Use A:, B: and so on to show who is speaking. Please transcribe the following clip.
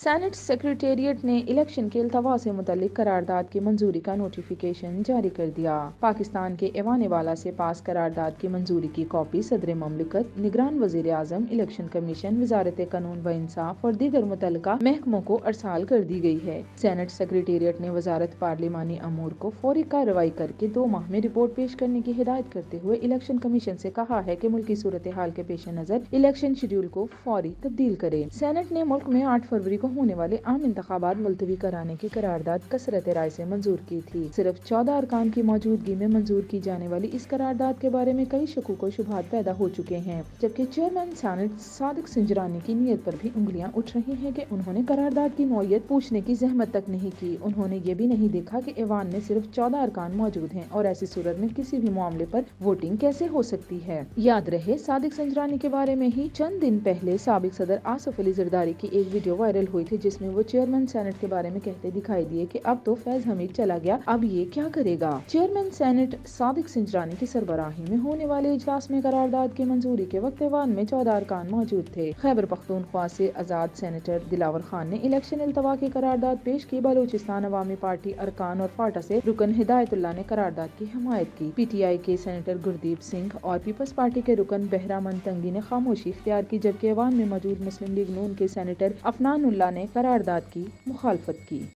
A: Saint secretariat نے election کے التوا سے متعلق قرارداد کی منظوری کا نوٹیفیکیشن جاری کر دیا۔ پاکستان کے ایوان والا سے پاس قرارداد کی منظوری کی کاپی صدر مملکت، نگران وزیر اعظم، الیکشن کمیشن، وزارت قانون و انصاف اور دیگر متعلقہ محکموں کو ارسال کر دی گئی ہے۔ سینٹ سیکریٹریٹ نے وزارت پارلیمانی امور کو فوری کارروائی کر کے 2 ماہ میں رپورٹ پیش کرنے کی ہدایت کرتے ہوئے الیکشن کمیشن سے کہا ہے کہ ملکی صورتحال کے پیش نظر الیکشن شیڈول کو فوری تبدیل کرے۔ سینٹ نے ملک میں 8 فروری کو ہونے والے عام انتخابات ملتوی کرانے کی قرارداد کثرت رائے سے منظور کی تھی۔ صرف 14 ارکان کی موجودگی میں منظور کی جانے والی اس قرارداد کے بارے میں کئی شکوک و شبہات پیدا ہو چکے ہیں، جبکہ چیئرمین سینٹ صادق سنجرانی کی نیت پر بھی انگلیاں اٹھ رہی ہیں کہ انہوں نے قرارداد کی نوعیت پوچھنے کی زحمت تک نہیں کی۔ انہوں نے یہ بھی نہیں دیکھا کہ ایوان میں صرف 14 ارکان موجود ہیں اور ایسی صورت میں کسی بھی معاملے پر ووٹنگ کیسے ہو سکتی ہے۔ یاد رہے، صادق سنجرانی کے بارے میں ہی چند دن پہلے سابق صدر آصف علی زرداری کی ایک ویڈیو وائرل ہوئی تھی، جس میں وہ چیئرمین سینٹ کے بارے میں کہتے دکھائی دیے کہ اب تو فیض حمید چلا گیا، اب یہ کیا کرے گا۔ چیئرمین سینٹ صادق سنجرانی کی سربراہی میں ہونے والے اجلاس میں قرارداد کی منظوری کے وقت ایوان میں 14 ارکان موجود تھے۔ خیبر پختونخوا سے آزاد سینیٹر دلاور خان نے الیکشن التوا کی قرارداد پیش کی۔ بلوچستان عوامی پارٹی ارکان اور فاٹا سے رکن ہدایت اللہ نے قرارداد کی حمایت کی۔ پی ٹی آئی کے سینیٹر گردیپ سنگھ اور پیپلز پارٹی کے رکن بہرامن تنگی نے خاموشی اختیار کی، جبکہ ایوان میں موجود مسلم لیگ نون کے سینیٹر عفنان اللہ نے قرارداد کی مخالفت کی۔